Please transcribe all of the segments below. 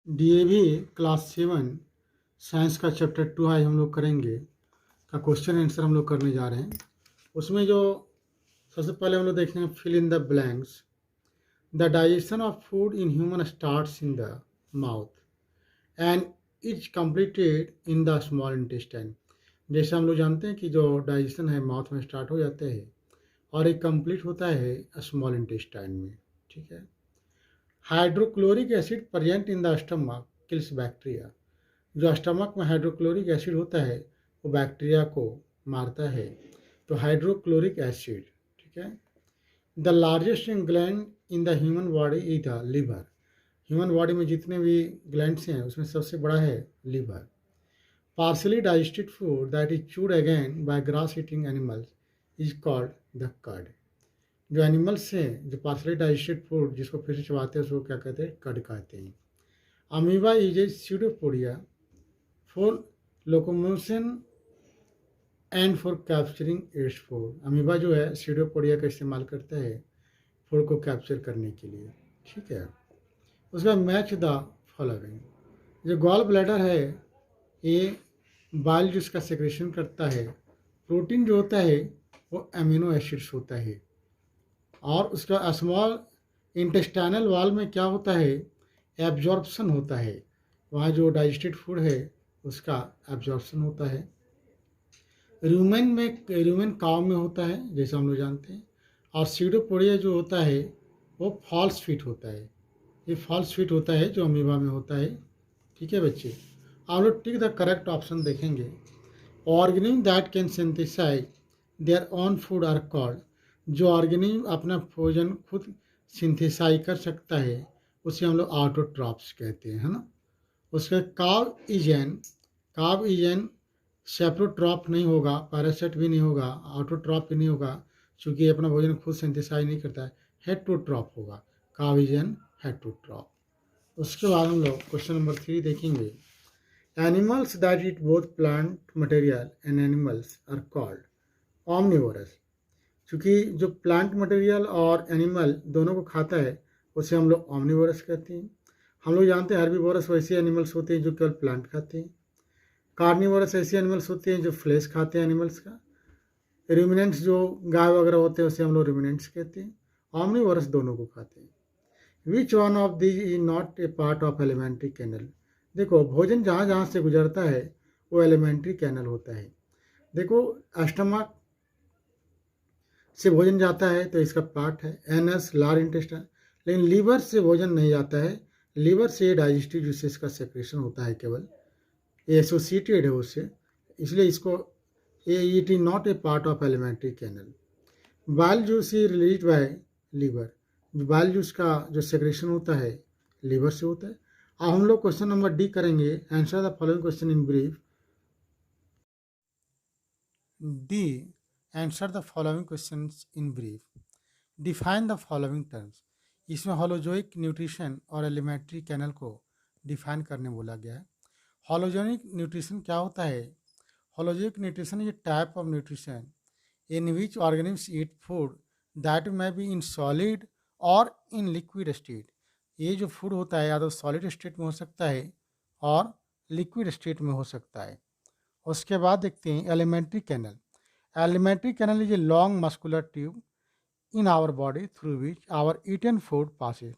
DAV class 7 science का chapter 2 आज हम लोग करेंगे का क्वेश्चन आंसर हम लोग करने जा रहे हैं। उसमें जो सबसे पहले हम लोग देखेंगे fill in the blanks. The digestion of food in human starts in the mouth and is completed in the small intestine. जैसे हम लोग जानते हैं कि जो डाइजेशन है माउथ में स्टार्ट हो जाता है और एक कंप्लीट होता है स्मॉल इंटेस्टाइन में। ठीक है। Hydrochloric acid present in the stomach kills bacteria. जो स्टमक में हाइड्रोक्लोरिक एसिड होता है वो बैक्टीरिया को मारता है। तो हाइड्रोक्लोरिक एसिड, ठीक है। The largest gland in the human body is the liver. Human body में जितने भी ग्लैंड्स हैं उसमें सबसे बड़ा है liver. Partially digested food that is chewed again by grass eating animals is called the cud. जो एनिमल्स हैं, जो पार्सली डाइजेस्टेड फूड जिसको फिर से चबाते हैं उसको क्या कहते हैं? कर्ड कहते हैं। Amoeba is a pseudopodia for locomotion and for capturing its food. Amoeba जो है स्यूडोपोडिया का इस्तेमाल करता है फूड को कैप्चर करने के लिए। ठीक है। उसका मैच द फॉलोइंग। जो गॉल ब्लैडर है ये बाइल जिसका सेक्रेशन करता है। प्रोटीन जो होता है वो अमीनो एसिड्स होता है। और उसका स्मॉल इंटेस्टाइनल वाल में क्या होता है? एब्जॉर्प्शन होता है। वहाँ जो डाइजेस्टेड फूड है उसका एब्जॉर्प्शन होता है। र्यूमेन काव में होता है जैसा हम लोग जानते हैं। और सीडोपोडिया जो होता है वो फॉल्स फिट होता है। ये फॉल्स फिट होता है जो अमीबा में होता है। ठीक है बच्चे। आप लोग टिक द करेक्ट ऑप्शन देखेंगे। Organism that can synthesise their own food are called. जो ऑर्गेनिज्म अपना भोजन खुद सिंथेसाइज कर सकता है उसे हम लोग ऑटोट्रॉप्स कहते हैं, है ना। उसके काव इजन सेप्रोट्रॉप नहीं होगा, पैरासाइट भी नहीं होगा, ऑटोट्रॉप भी नहीं होगा, क्योंकि ये अपना भोजन खुद सिंथेसाइज नहीं करता है। हेटरोट्रॉप होगा। काव इजन हेटरोट्रॉप। उसके बाद हम लोग क्वेश्चन नंबर 3 देखेंगे। Animals that eat both plant material and animals are called omnivorous. क्योंकि जो प्लांट मटेरियल और एनिमल दोनों को खाता है उसे हम लोग ऑमनिवोरस कहते हैं। हम लोग जानते हैं हर्बीवोरस वैसे एनिमल्स होते हैं जो केवल प्लांट खाते हैं। कार्निवोरस ऐसे एनिमल्स होते हैं जो फ्लेश खाते हैं एनिमल्स का। रिमिनेंट्स जो गाय वगैरह होते हैं उसे हम लोग रिमिनेंट्स कहते हैं। ऑमनिवोरस दोनों को खाते हैं। Which one of this is not a part of alimentary canal. देखो भोजन जहाँ जहाँ से गुजरता है वो एलिमेंट्री कैनल होता है। देखो स्टमक से भोजन जाता है तो इसका पार्ट है एनस लार्ज इंटेस्टाइन। लेकिन लीवर से भोजन नहीं जाता है। लीवर से डाइजेस्टिव जूसेस का सेक्रेशन होता है केवल। ये एसोसिएटेड है उससे, इसलिए इसको it is not a part of alimentary canal. Bile juice is released by liver. Bile juice का जो सेक्रेशन होता है लीवर से होता है। अब हम लोग क्वेश्चन नंबर डी करेंगे। Answer the following question in brief. D, answer the following questions in brief. Define the following terms. इसमें होलोजोइक न्यूट्रिशन और एलिमेंट्री कैनल को डिफाइन करने बोला गया है। होलोजेनिक न्यूट्रिशन क्या होता है? Holozoic nutrition is type of nutrition in which organisms eat food that may be in solid और इन लिक्विड स्टेट। ये जो फूड होता है या तो सॉलिड स्टेट में हो सकता है और लिक्विड स्टेट में हो सकता है। उसके बाद देखते हैं alimentary canal. Alimentary canal is a long muscular tube in our body through which our eaten food passes.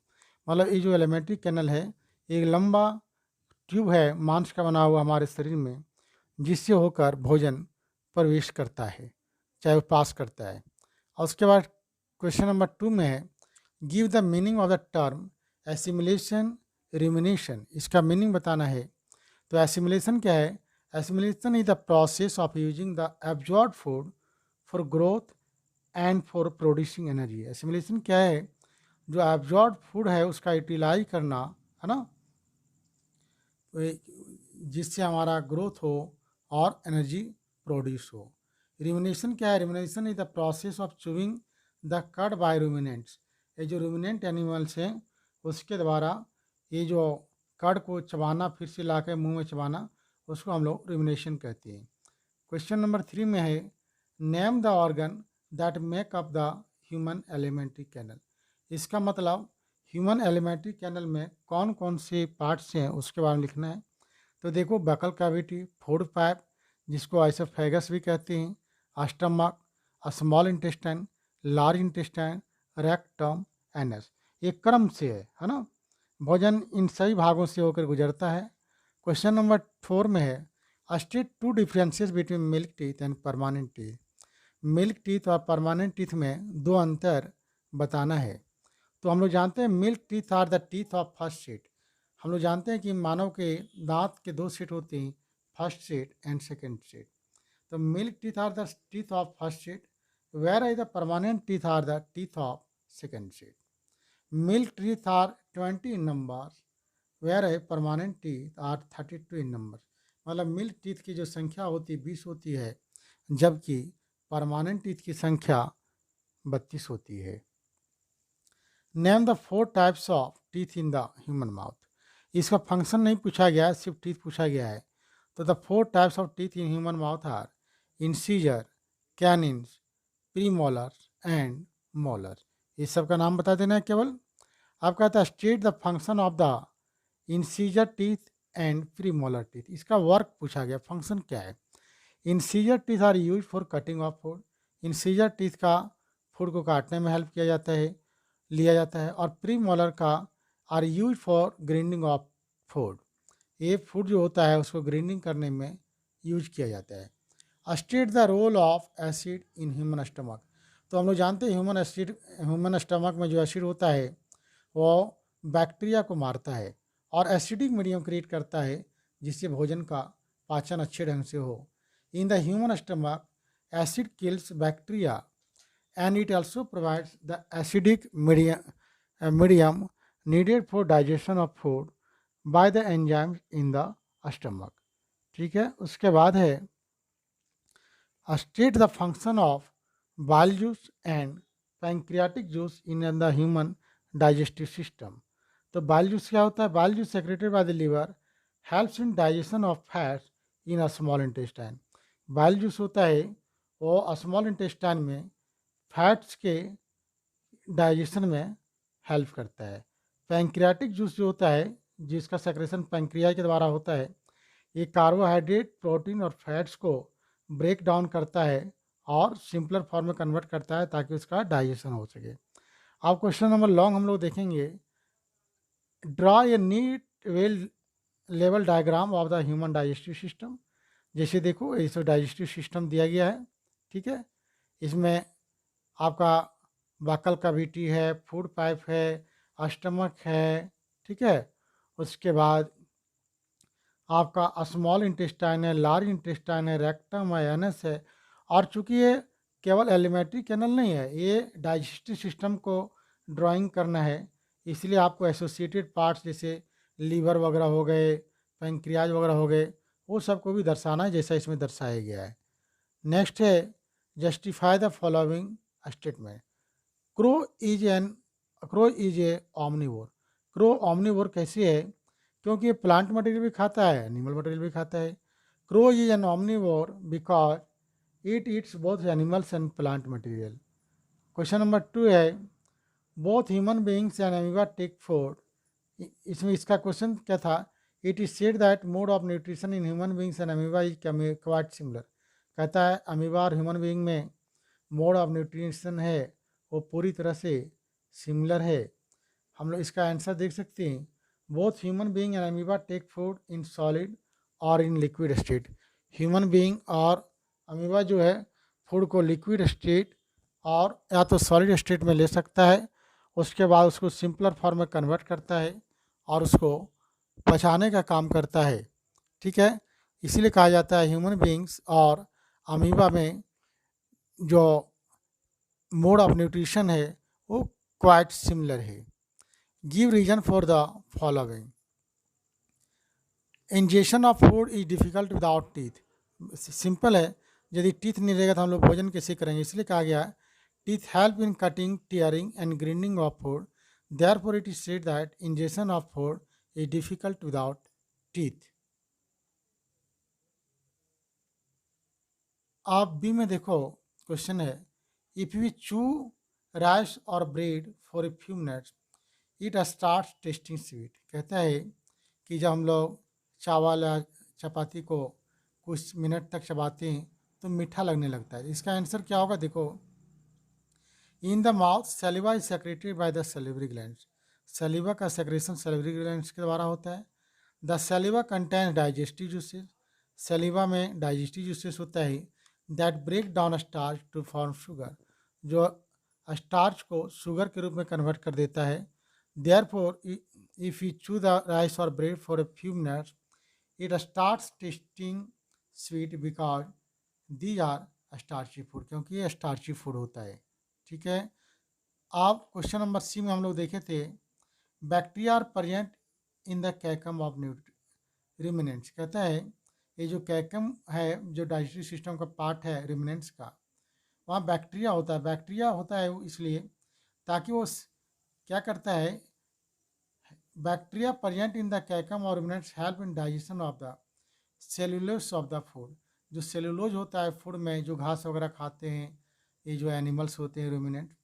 मतलब ये जो एलिमेंट्री कैनल है एक लंबा ट्यूब है मांस का बना हुआ हमारे शरीर में जिससे होकर भोजन प्रवेश करता है, चाहे वो पास करता है। और उसके बाद क्वेश्चन नंबर 2 में है give the meaning of the term assimilation rumination. इसका मीनिंग बताना है। तो एसिमिलेशन क्या है? Assimilation is the process of using the absorb food for growth and for producing energy. Assimilation क्या है? जो एब्जॉर्ब फूड है उसका यूटिलाइज करना, है ना, जिससे हमारा ग्रोथ हो और एनर्जी प्रोड्यूस हो। रिमिनेशन क्या है? Rumination is the process of chewing the cud by ruminants. ये जो रूमिनेंट एनिमल्स हैं उसके द्वारा ये जो कड को चबाना, फिर से ला के मुँह में चबाना, उसको हम लोग रिमिनेशन कहते हैं। क्वेश्चन नंबर 3 में है name the organ that make up the human alimentary canal. इसका मतलब ह्यूमन एलिमेंट्री कैनल में कौन कौन से पार्ट्स हैं उसके बारे में लिखना है। तो देखो, बकल कैविटी, फूड पाइप जिसको आइसोफेगस भी कहते हैं, stomach, small intestine, large intestine, rectum, anus. ये क्रम से है ना। भोजन इन सभी भागों से होकर गुजरता है। क्वेश्चन नंबर 4 में है, state two differences between milk teeth and permanent teeth. Milk teeth और परमानेंट टीथ में दो अंतर बताना है। तो हम लोग जानते हैं milk teeth are the teeth of first set. हम लोग जानते हैं कि मानव के दांत के दो सेट होते हैं, first set and second set. तो milk teeth are the teeth of first set, whereas the permanent teeth are the teeth of second set. Milk teeth are 20 in number, whereas permanent teeth are 32 in number. मतलब milk teeth की जो संख्या होती है 20 होती है, जबकि permanent teeth की संख्या 32 होती है। Name the 4 types of teeth in the human mouth. इसका फंक्शन नहीं पूछा गया है, सिर्फ टीथ पूछा गया है। तो the 4 types of teeth in human mouth are incisor, canines, premolar and molar. इस सब का नाम बता देना है केवल। आप कहता है state the function of the incisor teeth and premolar teeth. इसका वर्क पूछा गया, फंक्शन क्या है। Incisor teeth are use for cutting of food. Incisor teeth का फूड को काटने में हेल्प किया जाता है, लिया जाता है। और प्री मोलर का are use for grinding of food. ये फूड जो होता है उसको ग्राइंडिंग करने में यूज किया जाता है। State the role of acid in human stomach. तो हम लोग जानते हैं ह्यूमन स्टमक में जो एसिड होता है वो बैक्टीरिया को मारता है और एसिडिक मीडियम क्रिएट करता है, जिससे भोजन का पाचन अच्छे ढंग से हो। इन the human stomach acid kills bacteria and it also provides the acidic medium needed for digestion of food by the enzymes in the stomach। ठीक है, उसके बाद है state the function of bile juice and pancreatic juice in the human digestive system। तो bile juice क्या होता है। Bile juice secreted by the liver helps in digestion of fats in a small intestine. Bile juice होता है वो small intestine में fats के digestion में हेल्प करता है। पैंक्रियाटिक जूस जो होता है, जिसका सेक्रेशन पैंक्रिया के द्वारा होता है, ये कार्बोहाइड्रेट, प्रोटीन और फैट्स को ब्रेक डाउन करता है और सिंपलर फॉर्म में कन्वर्ट करता है ताकि उसका डाइजेशन हो सके। अब क्वेश्चन नंबर लॉन्ग हम लोग देखेंगे। Draw a neat well level diagram of the human digestive system. जैसे देखो, इस डाइजेस्टिव सिस्टम दिया गया है, ठीक है। इसमें आपका बकल कैविटी है, फूड पाइप है, स्टमक है, ठीक है। उसके बाद आपका स्मॉल इंटेस्टाइन है, लार्ज इंटेस्टाइन है, रेक्टम है, एनस है। और चूंकि ये केवल एलिमेंट्री कैनल नहीं है, ये डाइजेस्टिव सिस्टम को ड्राइंग करना है, इसलिए आपको एसोसिएटेड पार्ट्स जैसे लीवर वगैरह हो गए, पैंक्रियाज वगैरह हो गए, वो सबको भी दर्शाना है जैसा इसमें दर्शाया गया है। नेक्स्ट है justify the following statement. Crow is a omnivore. Crow omnivore कैसे है, क्योंकि ये प्लांट मटेरियल भी खाता है, एनिमल मटेरियल भी खाता है। Crow is an omnivore because it eats both animals and plant material. Question number 2 है, both human beings and amoeba take food. इसमें इसका क्वेश्चन क्या था। It is said that mode of nutrition in human beings and amoeba is quite similar. कहता है amoeba और human being में mode of nutrition है वो पूरी तरह से सिमिलर है। हम लोग इसका आंसर देख सकते हैं। Both human being and amoeba take food in solid और in liquid state. Human being और अमीबा जो है फूड को लिक्विड स्टेट और या तो सॉलिड स्टेट में ले सकता है, उसके बाद उसको सिंपलर फॉर्म में कन्वर्ट करता है और उसको पचाने का काम करता है, ठीक है। इसीलिए कहा जाता है ह्यूमन बीइंग्स और अमीबा में जो मोड ऑफ न्यूट्रिशन है वो क्वाइट सिमिलर है। Give reason for the following. Ingestion of food is difficult without teeth. Simple है, यदि टीथ नहीं रहेगा तो हम लोग भोजन कैसे करेंगे, इसलिए कहा गया है teeth help in cutting, tearing and grinding of food. Therefore it is said that ingestion of food is difficult without teeth. आप बी में देखो, क्वेश्चन है इफ वी चू राइस और bread for a few minutes, it start testing sweet, कहता है कि जब हम लोग चावल या चपाती को कुछ मिनट तक चबाते हैं तो मीठा लगने लगता है। इसका आंसर क्या होगा, देखो, in the mouth saliva is secreted by the salivary glands, saliva का सेक्रेशन सलिवरी ग्लैंड्स के द्वारा होता है। The saliva contains digestive juices, saliva में डाइजेस्टिव जूसेस होता है that break down starch to form sugar, जो स्टार्च को शुगर के रूप में कन्वर्ट कर देता है। Therefore if you chew the rice और bread for a few minutes it starts tasting sweet because these are starchy food, क्योंकि ये स्टार्ची फूड होता है। ठीक है, अब क्वेश्चन नंबर सी में हम लोग देखे थे bacteria are present in the caecum of ruminants, कहता है ये जो कैकम है, जो डाइजेस्टिव सिस्टम का पार्ट है रिमिनेंट्स का, वहाँ बैक्टीरिया होता है। बैक्टीरिया होता है वो इसलिए ताकि वो क्या करता है, bacteria present in the caecum और ruminants help in digestion of the cellulose of the food, जो सेलुलोज होता है फूड में, जो घास वगैरह खाते हैं ये जो एनिमल्स होते हैं रूमिनेंट,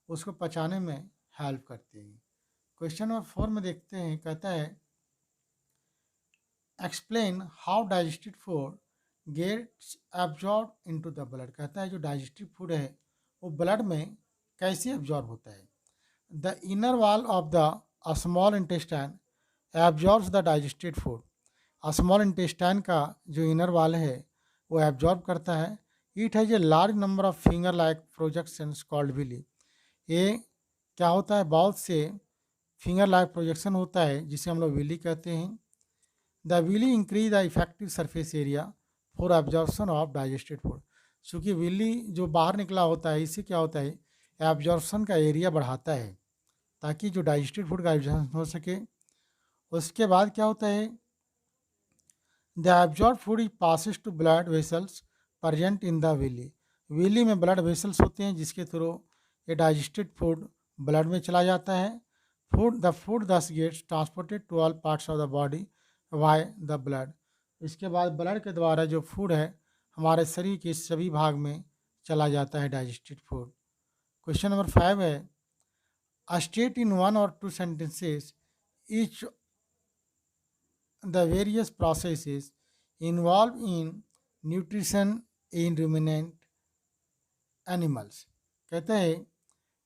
उसको पचाने में हेल्प करते हैं। क्वेश्चन नंबर 4 में देखते हैं, कहता है explain how digestive food gets absorb into the blood, कहता है जो डाइजेस्टिव फूड है वो ब्लड में कैसे एब्जॉर्ब होता है। The inner wall of the small intestine absorbs the digested food, small intestine का जो इनर वॉल है वो एब्जॉर्ब करता है। It has a large number of finger like projections called villi, ये क्या होता है, बहुत से फिंगर लाइक प्रोजेक्शन होता है जिसे हम लोग विली कहते हैं। The villi increase the effective surface area for absorption of digested food, चूँकि विली जो बाहर निकला होता है इससे क्या होता है, एब्जॉर्प्शन का एरिया बढ़ाता है ताकि जो डाइजेस्टेड फूड का एब्जॉर्प्शन हो सके। उसके बाद क्या होता है, the absorb food is passes to blood vessels present in the villi, villi में ब्लड वेसल्स होते हैं जिसके थ्रू ये डाइजेस्टेड फूड ब्लड में चला जाता है। The food thus gets transported to all parts of the body by the blood, इसके बाद ब्लड के द्वारा जो फूड है हमारे शरीर के सभी भाग में चला जाता है डाइजेस्टेड फूड। क्वेश्चन नंबर 5 है state in 1 or 2 sentences each the various processes involved in nutrition in ruminant animals, कहते हैं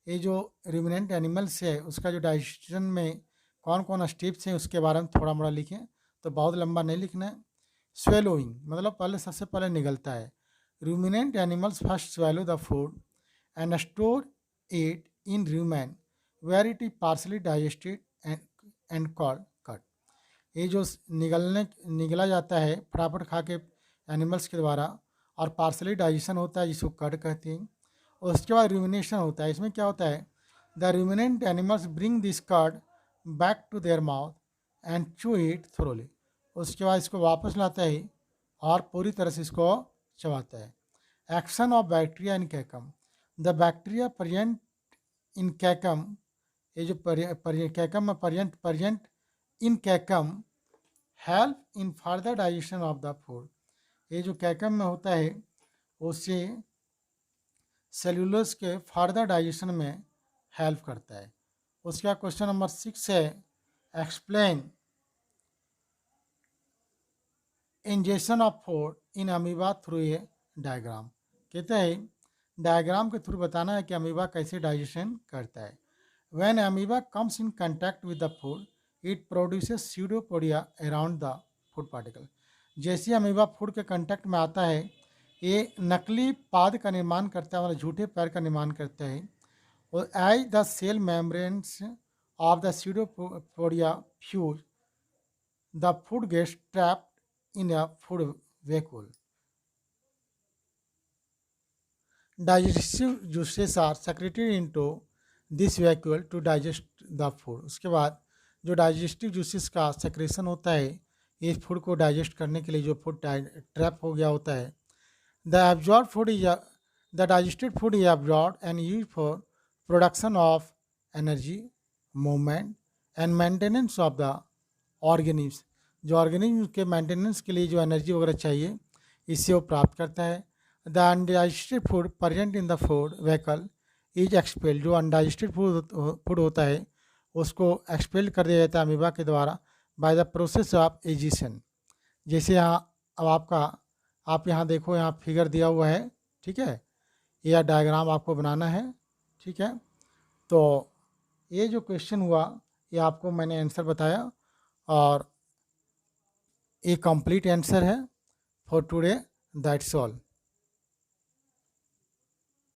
ये जो ruminant animals है उसका जो डाइजेशन में कौन कौन स्टेप्स हैं उसके बारे में थोड़ा मोड़ा लिखें, तो बहुत लंबा नहीं लिखना है। स्वेलोइंग मतलब पहले सबसे पहले निगलता है, ruminant animals first swallow the food and store it in rumen where it is partially digested and called cut, ये जो निगला जाता है फटाफट खा के एनिमल्स के द्वारा और पार्सली डाइजेशन होता है जिसको कट कहते हैं। और उसके बाद रूमिनेशन होता है, इसमें क्या होता है, the ruminant animals bring this cut back to their mouth and chew it thoroughly, उसके बाद इसको वापस लाता है और पूरी तरह से इसको चबाता है। Action of bacteria in caecum, the bacteria present in caecum, ये जो कैकम में present in caecum help in further digestion of the food, ये जो कैकम में होता है उससे सेलुलोज के फर्दर डाइजेशन में हेल्प करता है। उसके बाद क्वेश्चन नंबर 6 है explain injection of food in amoeba through a diagram, कहते हैं डायग्राम के थ्रू बताना है कि अमीबा कैसे डाइजेशन करता है। When amoeba comes in contact with the food it produces pseudopodia around the food particle, जैसे अमीबा फूड के कांटेक्ट में आता है ये नकली पाद का निर्माण करता है, मतलब झूठे पैर का निर्माण करता है। और as the cell membranes of the pseudopodia fuse the food gets trapped in a food vacuole, digestive juices are secreted into this vacuole to digest the food, उसके बाद जो डाइजेस्टिव जूसेस का सेक्रेशन होता है इस फूड को digest करने के लिए जो फूड ट्रैप हो गया होता है, the absorb food is the digested food is absorb and use for production of energy movement and maintenance of the organisms, जो ऑर्गेनिज्म के मेंटेनेंस के लिए जो एनर्जी वगैरह चाहिए इससे वो प्राप्त करता है। The undigested food present in the food वैकल is expelled, जो अनडाइजेस्टेड फूड होता है उसको एक्सपेल कर दिया जाता है अमीबा के द्वारा बाय द प्रोसेस ऑफ एजिशन। जैसे यहाँ अब आप यहाँ देखो, यहाँ फिगर दिया हुआ है, ठीक है, यह डायग्राम आपको बनाना है, ठीक है। तो ये जो क्वेश्चन हुआ ये आपको मैंने आंसर बताया और ये कंप्लीट आंसर है फॉर टुडे, दैट्स ऑल।